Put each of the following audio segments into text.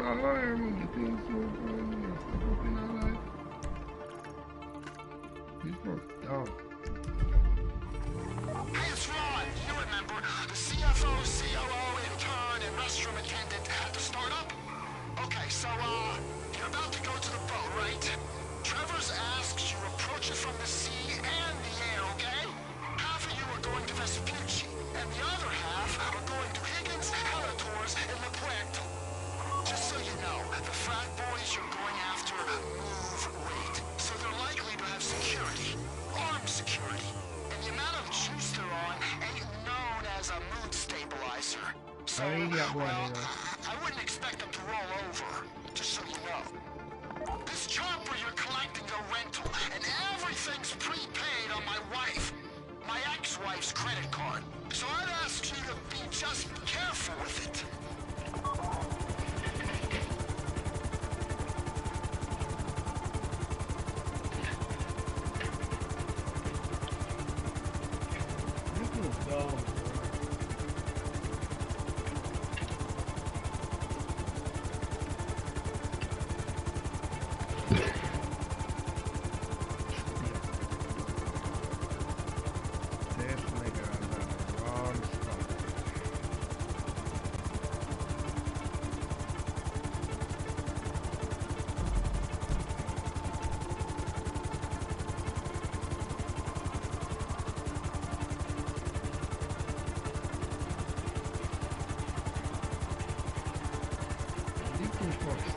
alarm the thing so fucking alive. He's broke down. Hey, it's Ron. You remember the CFO, COO, intern, and restroom attendant at the startup? Okay, so, you're about to go to the boat, right? Trevor's asked you approach it from the sea and the air, okay? Half of you are going to Vespucci, and the other half are going to Higgins, Hellators, and La Puerto. Just so you know, the frat boys you're going after move weight, so they're likely to have security, armed security, and the amount of juice they're on ain't known as a mood stabilizer. So, well, I wouldn't expect them to roll over, just so you know. This chopper you're collecting a rental, and everything's prepaid on my wife, my ex-wife's credit card. So I'd ask you to be just careful with it.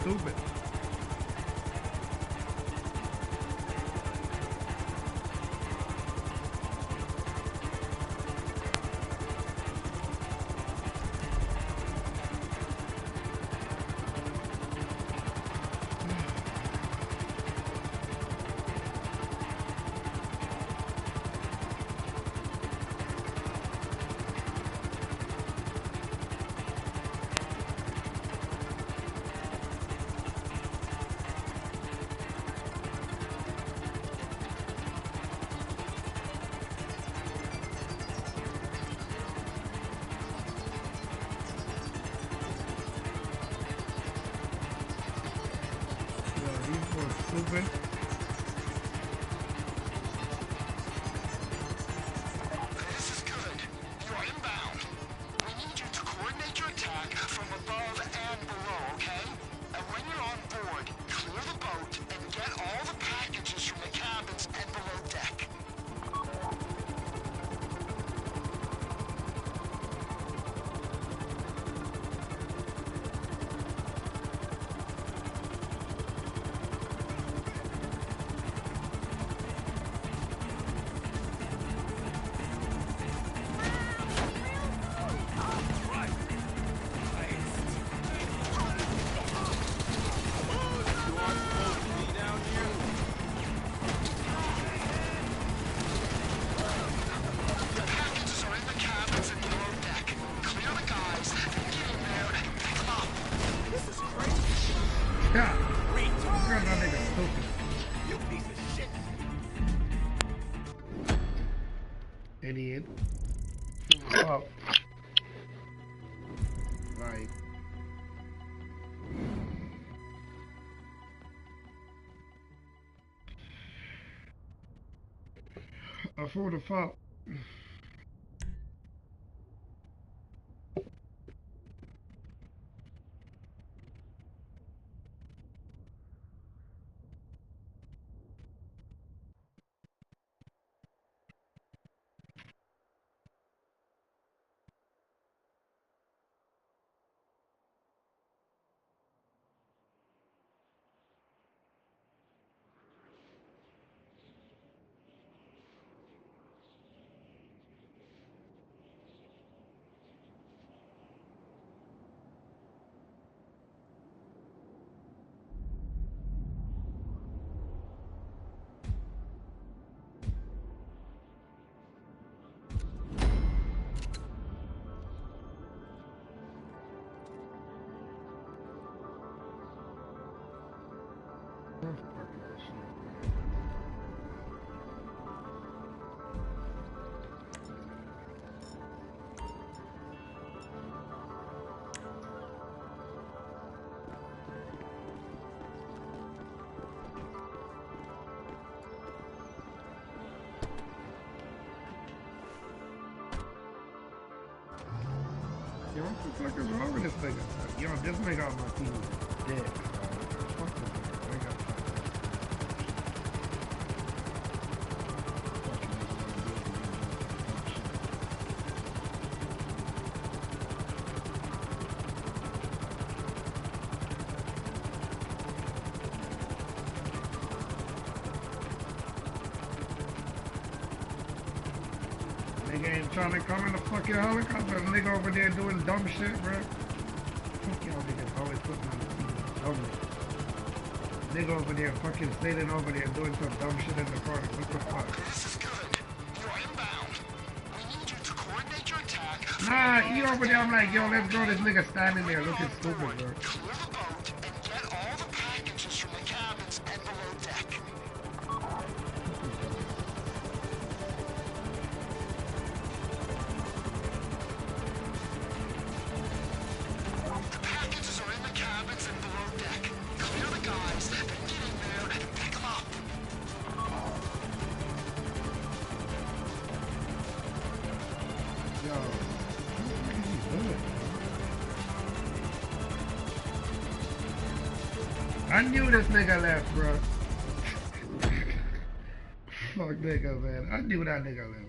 Stupid. Stupid. This is good. You are inbound. We need you to coordinate your attack from above and below, okay? And when you're on board, clear the boat and get all the packages from the cabins and below deck. Idiot. Oh. Right. I thought the fault. Yo, what the fuck is wrong with this nigga? Yo, this nigga on my TV is dead, bro. Fuck this nigga. I got time. Nigga ain't trying to come in the fucking helicopter. Nigga over there doing dumb shit, bro. Fuck y'all niggas always putting on the TV. Dumb niggas. Nigga over there fucking sailing over there doing some dumb shit in the corner. What the fuck? This is good. You're inbound. We need you to coordinate your attack. Nah, he over there, I'm like, yo, let's go. This nigga standing there looking stupid, bro. Clear the boat and get all the packages from the cabins and below deck. The packages are in the cabins and below deck. Clear the guys, then get in there and pick them up. Yo, what is he doing? I knew this nigga left, bro. Fuck nigga, man. I knew that nigga left.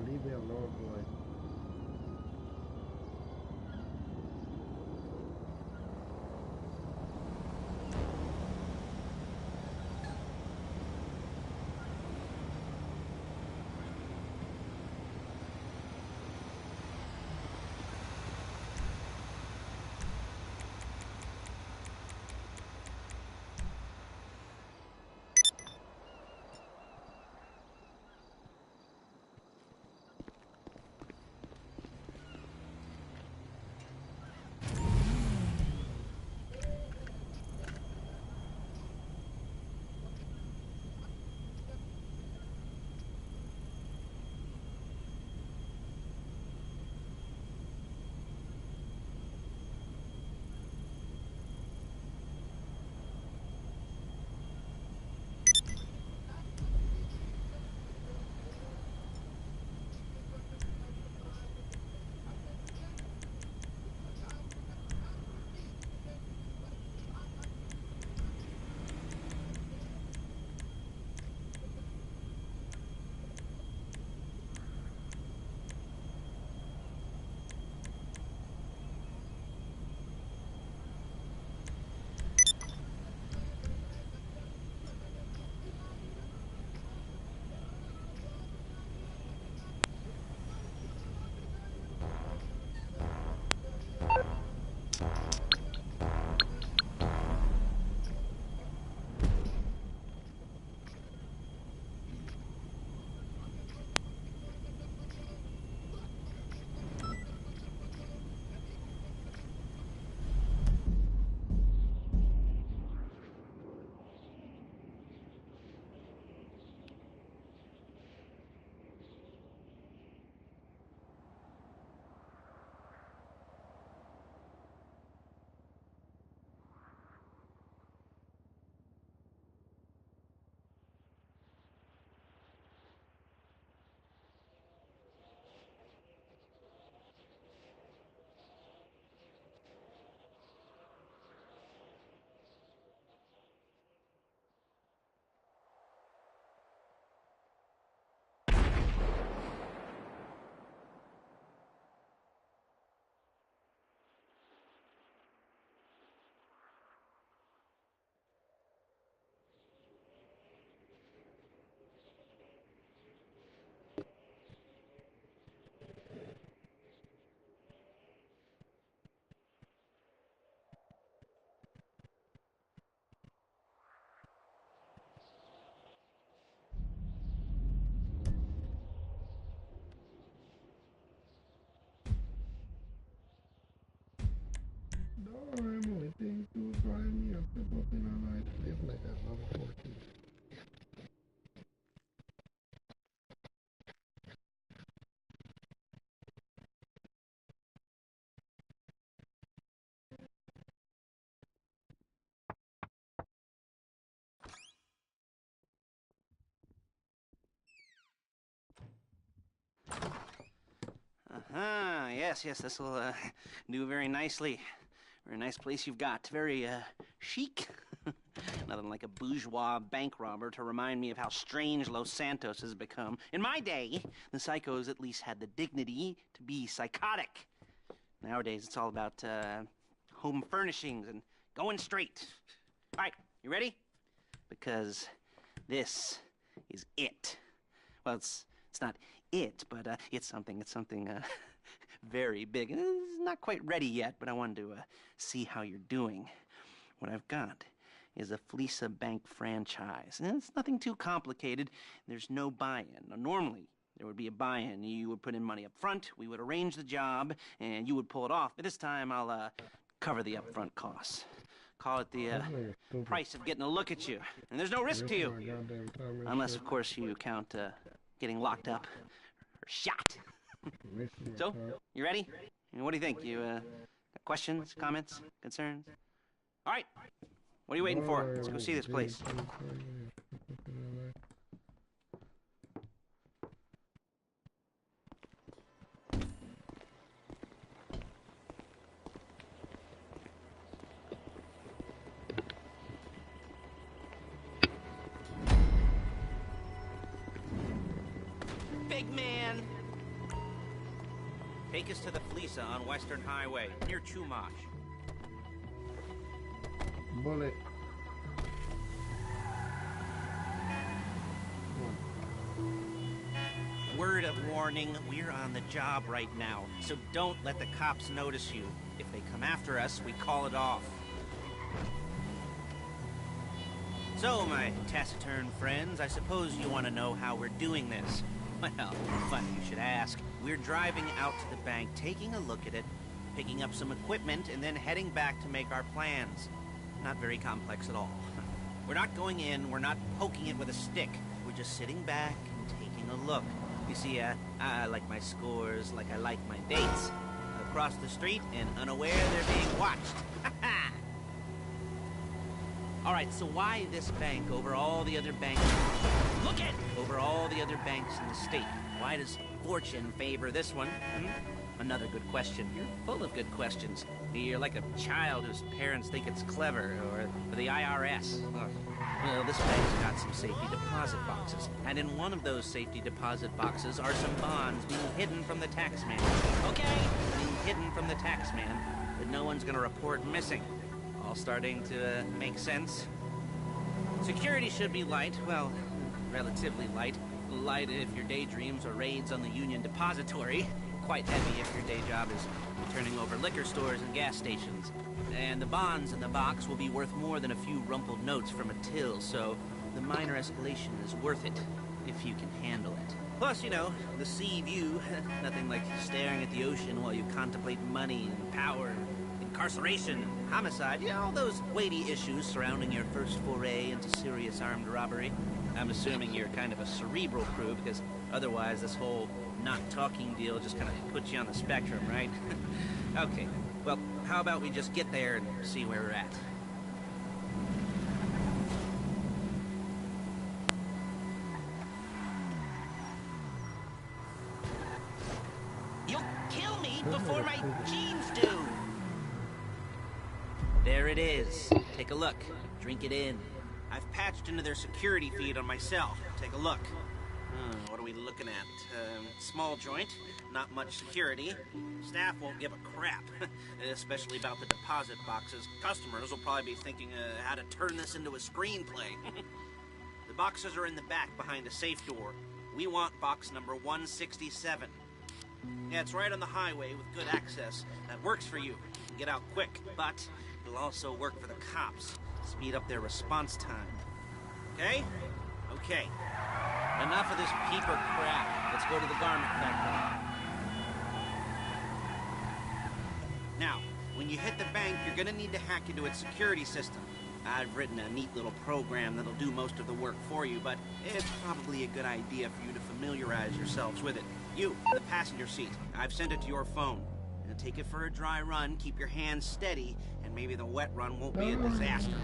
Leave me alone, boy. No, I'm only thing to find me a step up in a night. Live like a level 14. Yes, this will do very nicely. Very nice place you've got. Very chic. Nothing like a bourgeois bank robber to remind me of how strange Los Santos has become. In my day, the psychos at least had the dignity to be psychotic. Nowadays, it's all about home furnishings and going straight. All right, you ready? Because this is it. Well, it's not it, but it's something very big. And it's not quite ready yet, but I wanted to see how you're doing. What I've got is a Fleesa Bank franchise. And it's nothing too complicated. There's no buy-in. Now, normally, there would be a buy-in. You would put in money up front, we would arrange the job, and you would pull it off. But this time, I'll cover the upfront costs. Call it the price of getting a look at you. And there's no risk to you. Unless, of course, you count getting locked up or shot. So, you ready? What do you think? You got questions, comments, concerns? All right. What are you waiting for? Let's go see this place. Big man! Take us to the Fleesa on Western Highway, near Chumash. Bullet. Word of warning, we're on the job right now, so don't let the cops notice you. If they come after us, we call it off. So, my taciturn friends, I suppose you want to know how we're doing this. Well, funny you should ask. We're driving out to the bank, taking a look at it, picking up some equipment, and then heading back to make our plans. Not very complex at all. We're not going in, we're not poking it with a stick. We're just sitting back and taking a look. You see, I like my scores like I like my dates. Across the street and unaware they're being watched. All right, so why this bank over all the other banks? Look at over all the other banks in the state. Why does fortune favor this one? Another good question. You're full of good questions. You're like a child whose parents think it's clever, or the IRS. Well, this bank's got some safety deposit boxes, and in one of those safety deposit boxes are some bonds being hidden from the taxman. Okay, being hidden from the taxman, but no one's gonna report missing. All starting to make sense. Security should be light, well, relatively light. Light if your daydreams are raids on the Union Depository. Quite heavy if your day job is turning over liquor stores and gas stations. And the bonds in the box will be worth more than a few rumpled notes from a till, so the minor escalation is worth it, if you can handle it. Plus, you know, the sea view, nothing like staring at the ocean while you contemplate money and power, incarceration, homicide, you know, all those weighty issues surrounding your first foray into serious armed robbery. I'm assuming you're kind of a cerebral crew, because otherwise this whole not talking deal just kind of puts you on the spectrum, right? Okay, well, how about we just get there and see where we're at? You'll kill me before my jeans do! There it is. Take a look. Drink it in. I've patched into their security feed on my cell. Take a look. What are we looking at? Small joint, not much security. Staff won't give a crap, especially about the deposit boxes. Customers will probably be thinking how to turn this into a screenplay. The boxes are in the back behind a safe door. We want box number 167. Yeah, it's right on the highway with good access. That works for you. You can get out quick, but it'll also work for the cops. Speed up their response time. Okay? Okay. Enough of this peeper crap. Let's go to the garment factory. Now, we when you hit the bank, you're gonna need to hack into its security system. I've written a neat little program that'll do most of the work for you, but it's probably a good idea for you to familiarize yourselves with it. You, in the passenger seat, I've sent it to your phone. Now take it for a dry run, keep your hands steady, and maybe the wet run won't be a disaster.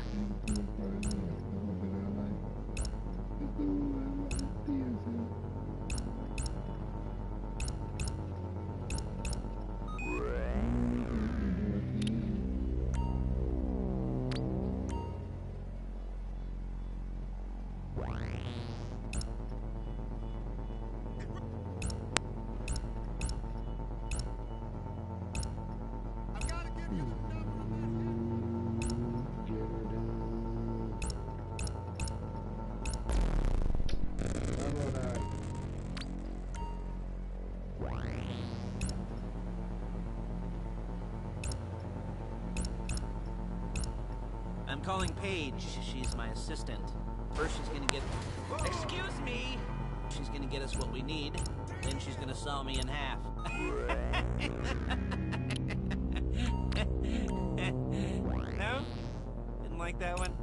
I'm calling Paige. She's my assistant. First she's gonna get... Excuse me! She's gonna get us what we need. Then she's gonna saw me in half. No? Didn't like that one?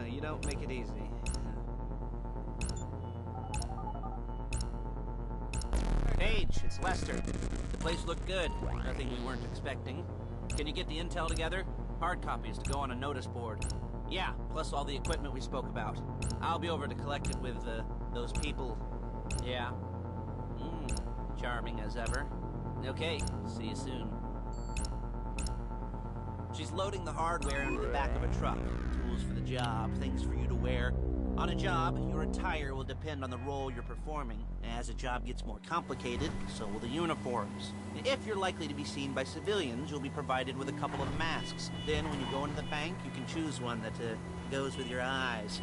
You don't make it easy. Paige, it's Lester. The place looked good. Nothing we weren't expecting. Can you get the intel together? Hard copies to go on a notice board. Yeah, plus all the equipment we spoke about. I'll be over to collect it with, those people. Yeah. Charming as ever. Okay, see you soon. She's loading the hardware into the back of a truck. Tools for the job, things for you to wear. On a job, your attire will depend on the role you're performing. As a job gets more complicated, so will the uniforms. If you're likely to be seen by civilians, you'll be provided with a couple of masks. Then when you go into the bank, you can choose one that goes with your eyes.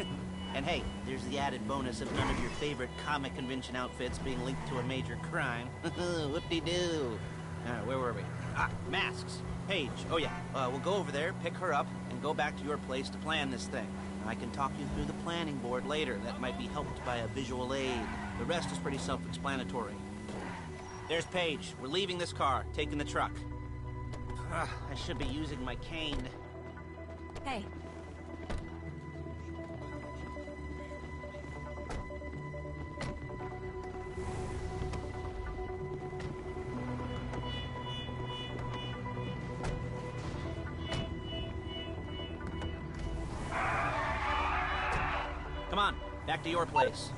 And hey, there's the added bonus of none of your favorite comic convention outfits being linked to a major crime. Whoop-de-doo. Where were we? Masks. Paige. Oh yeah, we'll go over there, pick her up, and go back to your place to plan this thing. I can talk you through the planning board later. That might be helped by a visual aid. The rest is pretty self-explanatory. There's Paige. We're leaving this car, taking the truck. I should be using my cane. Hey. Come on, back to your place.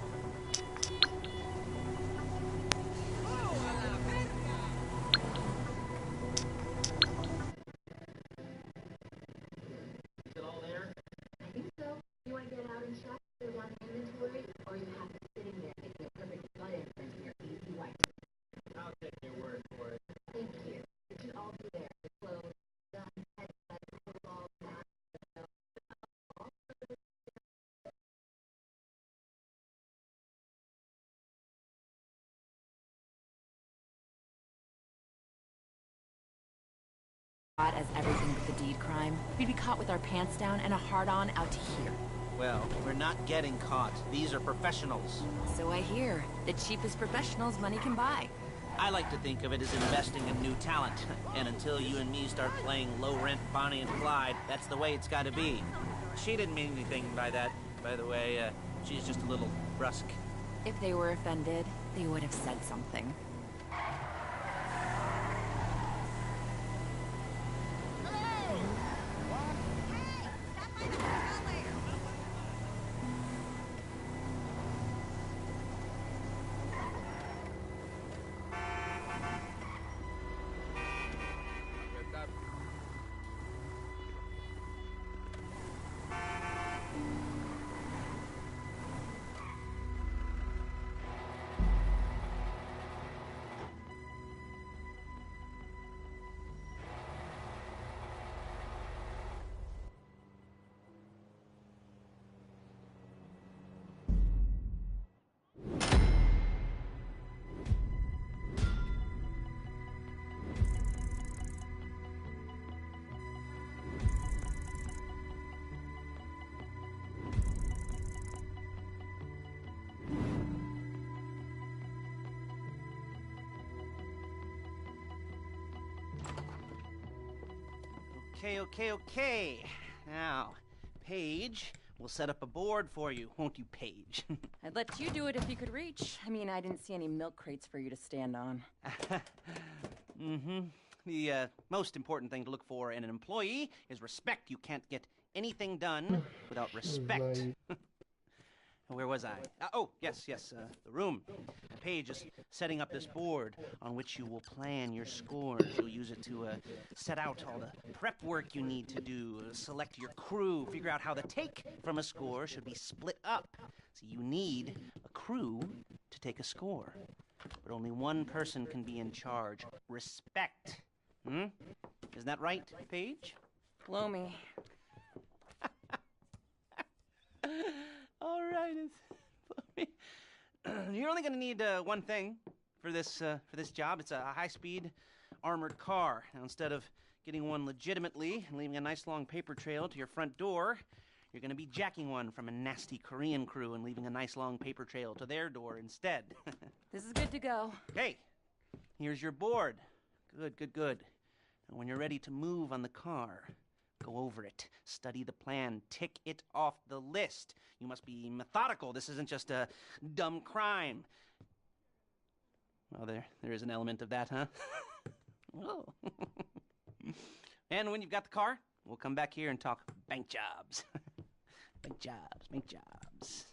As everything but the deed crime, we'd be caught with our pants down and a hard-on out to here. Well, we're not getting caught. These are professionals. So I hear. The cheapest professionals money can buy. I like to think of it as investing in new talent. And until you and me start playing low-rent Bonnie and Clyde, that's the way it's gotta be. She didn't mean anything by that, by the way. She's just a little brusque. If they were offended, they would have said something. Okay. Now, Paige, we'll set up a board for you, won't you, Paige? I'd let you do it if you could reach. I mean, I didn't see any milk crates for you to stand on. The most important thing to look for in an employee is respect. You can't get anything done without respect. Where was I? Yes, the room. Paige is setting up this board on which you will plan your scores. You'll use it to set out all the prep work you need to do, select your crew, figure out how the take from a score should be split up. So you need a crew to take a score. But only one person can be in charge. Respect. Isn't that right, Paige? Blow me. All right, you're only going to need one thing for this job. It's a high-speed armored car. Now, instead of getting one legitimately and leaving a nice long paper trail to your front door, you're going to be jacking one from a nasty Korean crew and leaving a nice long paper trail to their door instead. This is good to go. Okay, here's your board. Good. And when you're ready to move on the car, go over it, study the plan, tick it off the list. You must be methodical. This isn't just a dumb crime. Well, there is an element of that, huh? Oh. And when you've got the car, we'll come back here and talk bank jobs. Bank jobs.